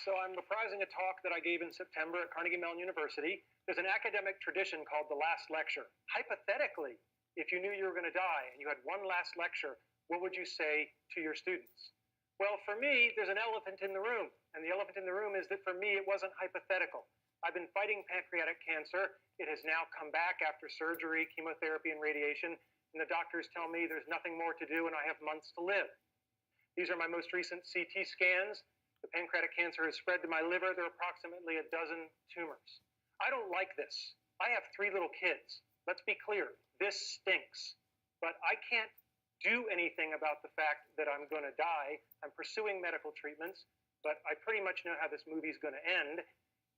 So I'm reprising a talk that I gave in September at Carnegie Mellon University. There's an academic tradition called the last lecture. Hypothetically, if you knew you were going to die and you had one last lecture, what would you say to your students? Well, for me, there's an elephant in the room. And the elephant in the room is that for me, it wasn't hypothetical. I've been fighting pancreatic cancer. It has now come back after surgery, chemotherapy, and radiation. And the doctors tell me there's nothing more to do and I have months to live. These are my most recent CT scans. The pancreatic cancer has spread to my liver. There are approximately 12 tumors. I don't like this. I have 3 little kids. Let's be clear. This stinks. But I can't do anything about the fact that I'm going to die. I'm pursuing medical treatments, but I pretty much know how this movie's going to end.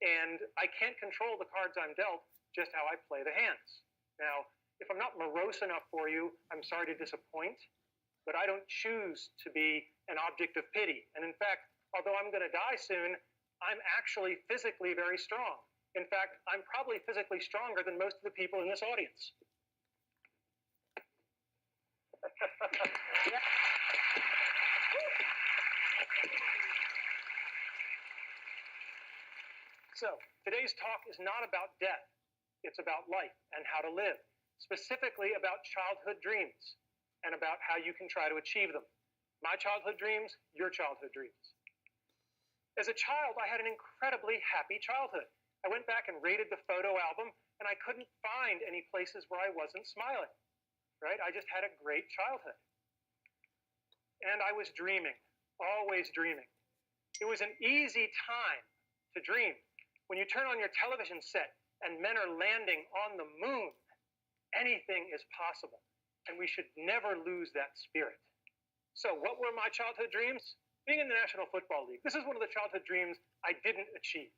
And I can't control the cards I'm dealt, just how I play the hands. Now, if I'm not morose enough for you, I'm sorry to disappoint, but I don't choose to be an object of pity. And in fact, although I'm going to die soon, I'm actually physically very strong. In fact, I'm probably physically stronger than most of the people in this audience. So, today's talk is not about death. It's about life and how to live, specifically about childhood dreams and about how you can try to achieve them. My childhood dreams, your childhood dreams. As a child, I had an incredibly happy childhood. I went back and raided the photo album, and I couldn't find any places where I wasn't smiling, right? I just had a great childhood. And I was dreaming, always dreaming. It was an easy time to dream. When you turn on your television set and men are landing on the moon, anything is possible, and we should never lose that spirit. So what were my childhood dreams? Being in the National Football League. This is one of the childhood dreams I didn't achieve,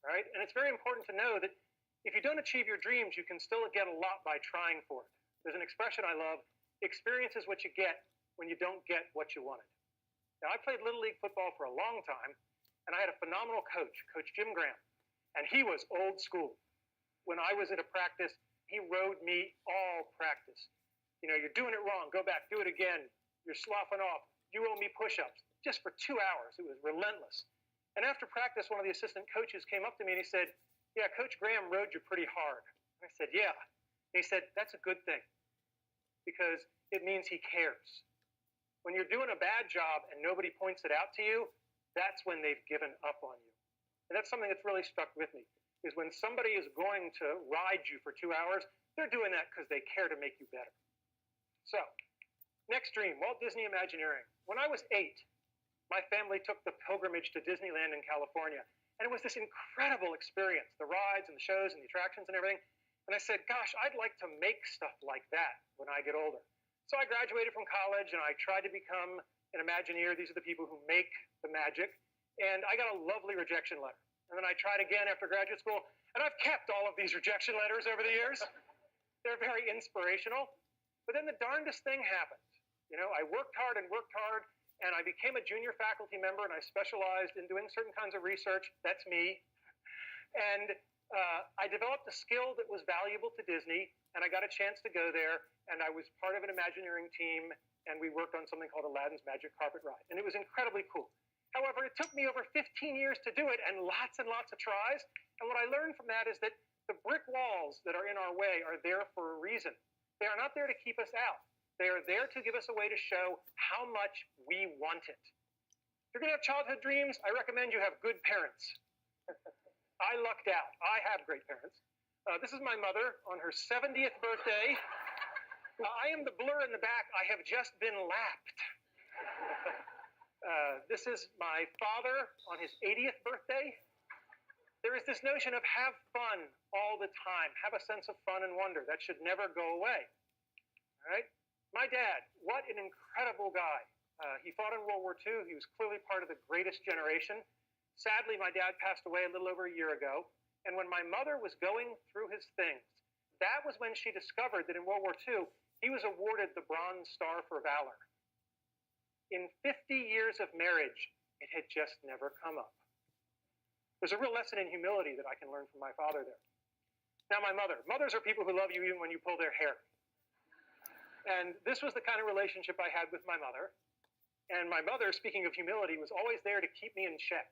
right? And it's very important to know that if you don't achieve your dreams, you can still get a lot by trying for it. There's an expression I love, experience is what you get when you don't get what you wanted. Now, I played Little League football for a long time, and I had a phenomenal coach, Coach Jim Graham, and he was old school. When I was at a practice, he rode me all practice. You know, you're doing it wrong, go back, do it again. You're sloughing off, you owe me push-ups. Just for 2 hours, it was relentless. And after practice, one of the assistant coaches came up to me and he said, yeah, Coach Graham rode you pretty hard. And I said, yeah. And he said, that's a good thing because it means he cares. When you're doing a bad job and nobody points it out to you, that's when they've given up on you. And that's something that's really stuck with me, is when somebody is going to ride you for 2 hours, they're doing that because they care to make you better. So, next dream, Walt Disney Imagineering. When I was 8, my family took the pilgrimage to Disneyland in California. And it was this incredible experience, the rides and the shows and the attractions and everything. And I said, gosh, I'd like to make stuff like that when I get older. So I graduated from college and I tried to become an Imagineer. These are the people who make the magic. And I got a lovely rejection letter. And then I tried again after graduate school. And I've kept all of these rejection letters over the years. They're very inspirational. But then the darndest thing happened. You know, I worked hard, and I became a junior faculty member, and I specialized in doing certain kinds of research. That's me. And I developed a skill that was valuable to Disney, and I got a chance to go there, and I was part of an Imagineering team, and we worked on something called Aladdin's Magic Carpet Ride, and it was incredibly cool. However, it took me over 15 years to do it, and lots of tries, and what I learned from that is that the brick walls that are in our way are there for a reason. They are not there to keep us out. They are there to give us a way to show how much we want it. If you're going to have childhood dreams, I recommend you have good parents. I lucked out. I have great parents. This is my mother on her 70th birthday. I am the blur in the back. I have just been lapped. This is my father on his 80th birthday. There is this notion of have fun all the time. Have a sense of fun and wonder. That should never go away. All right? My dad, what an incredible guy. He fought in World War II. He was clearly part of the greatest generation. Sadly, my dad passed away a little over a year ago. And when my mother was going through his things, that was when she discovered that in World War II, he was awarded the Bronze Star for Valor. In 50 years of marriage, it had just never come up. There's a real lesson in humility that I can learn from my father there. Now, my mother. Mothers are people who love you even when you pull their hair. And this was the kind of relationship I had with my mother. And my mother, speaking of humility, was always there to keep me in check.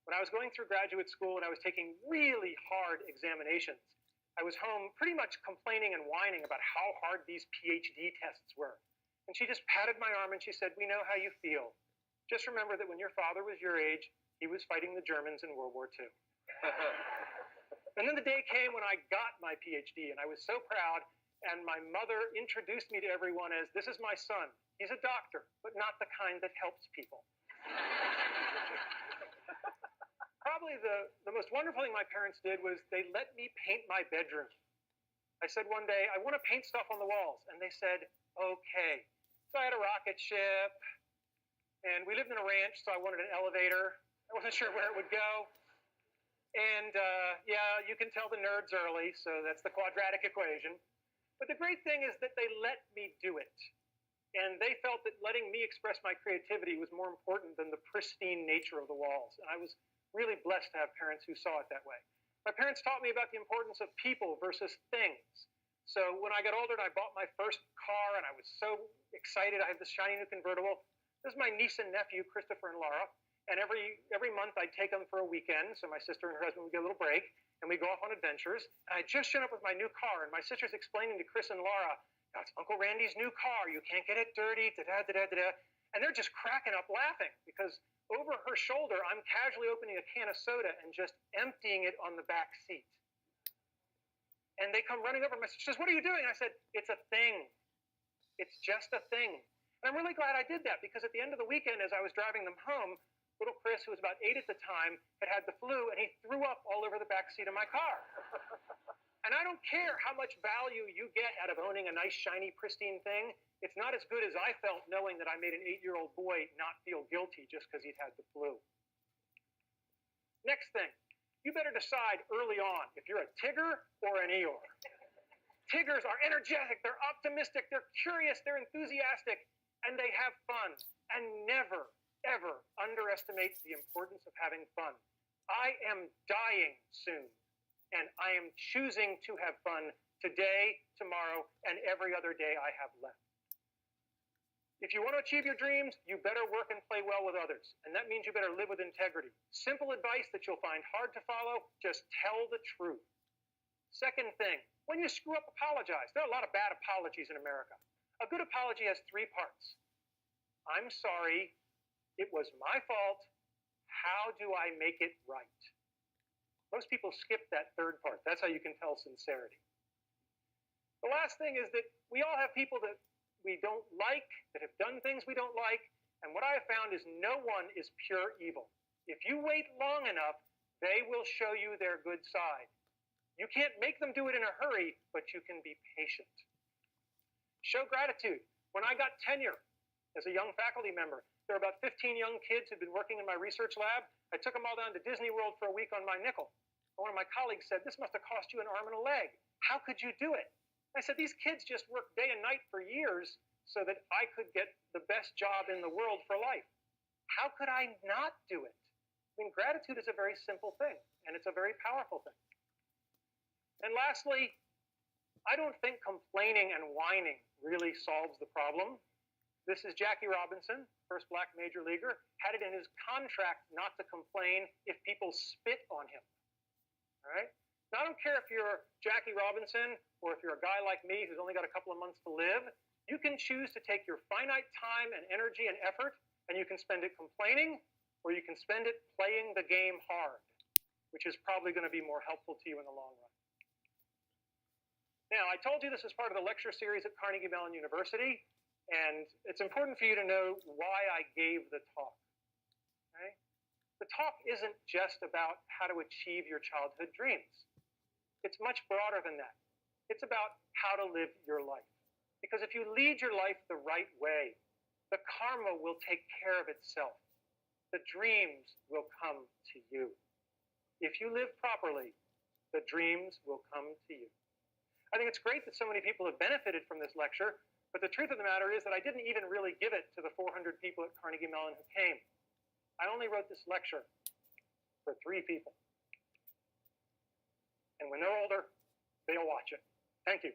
When I was going through graduate school and I was taking really hard examinations, I was home pretty much complaining and whining about how hard these PhD tests were. And she just patted my arm and she said, "We know how you feel. Just remember that when your father was your age, he was fighting the Germans in World War II." And then the day came when I got my PhD, and I was so proud. And my mother introduced me to everyone as, "This is my son. He's a doctor, but not the kind that helps people." Probably the most wonderful thing my parents did was they let me paint my bedroom. I said one day, "I want to paint stuff on the walls." And they said, "Okay." So I had a rocket ship, and we lived in a ranch, so I wanted an elevator. I wasn't sure where it would go. And yeah, you can tell the nerds early, so that's the quadratic equation. But the great thing is that they let me do it. And they felt that letting me express my creativity was more important than the pristine nature of the walls. And I was really blessed to have parents who saw it that way. My parents taught me about the importance of people versus things. So when I got older and I bought my first car, and I was so excited, I had this shiny new convertible. This is my niece and nephew, Christopher and Laura. And every month I'd take them for a weekend, so my sister and her husband would get a little break, and we'd go off on adventures. And I'd just shown up with my new car, and my sister's explaining to Chris and Laura, "That's Uncle Randy's new car. You can't get it dirty, da-da-da-da-da." And they're just cracking up laughing, because over her shoulder, I'm casually opening a can of soda and just emptying it on the back seat. And they come running over, and my sister says, "What are you doing?" And I said, "It's a thing. It's just a thing." And I'm really glad I did that, because at the end of the weekend, as I was driving them home, little Chris, who was about 8 at the time, had the flu, and he threw up all over the back seat of my car. And I don't care how much value you get out of owning a nice, shiny, pristine thing. It's not as good as I felt knowing that I made an 8-year-old boy not feel guilty just because he'd had the flu. Next thing, you better decide early on if you're a Tigger or an Eeyore. Tiggers are energetic, they're optimistic, they're curious, they're enthusiastic, and they have fun. And never, ever underestimate the importance of having fun. I am dying soon, and I am choosing to have fun today, tomorrow, and every other day I have left. If you want to achieve your dreams, you better work and play well with others, and that means you better live with integrity. Simple advice that you'll find hard to follow: just tell the truth. Second thing, when you screw up, apologize. There are a lot of bad apologies in America. A good apology has 3 parts. I'm sorry. It was my fault. How do I make it right? Most people skip that 3rd part. That's how you can tell sincerity. The last thing is that we all have people that we don't like, that have done things we don't like, and what I have found is no one is pure evil. If you wait long enough, they will show you their good side. You can't make them do it in a hurry, but you can be patient. Show gratitude. When I got tenure as a young faculty member, there were about 15 young kids who'd been working in my research lab. I took them all down to Disney World for a week on my nickel. One of my colleagues said, "This must have cost you an arm and a leg. How could you do it?" I said, "These kids just worked day and night for years so that I could get the best job in the world for life. How could I not do it?" I mean, gratitude is a very simple thing, and it's a very powerful thing. And lastly, I don't think complaining and whining really solves the problem. This is Jackie Robinson, first black major leaguer, had it in his contract not to complain if people spit on him. All right? Now, I don't care if you're Jackie Robinson or if you're a guy like me who's only got a couple of months to live. You can choose to take your finite time and energy and effort, and you can spend it complaining, or you can spend it playing the game hard, which is probably going to be more helpful to you in the long run. Now, I told you this is part of the lecture series at Carnegie Mellon University, and it's important for you to know why I gave the talk. Okay? The talk isn't just about how to achieve your childhood dreams. It's much broader than that. It's about how to live your life. Because if you lead your life the right way, the karma will take care of itself. The dreams will come to you. If you live properly, the dreams will come to you. I think it's great that so many people have benefited from this lecture, but the truth of the matter is that I didn't even really give it to the 400 people at Carnegie Mellon who came. I only wrote this lecture for 3 people. And when they're older, they'll watch it. Thank you.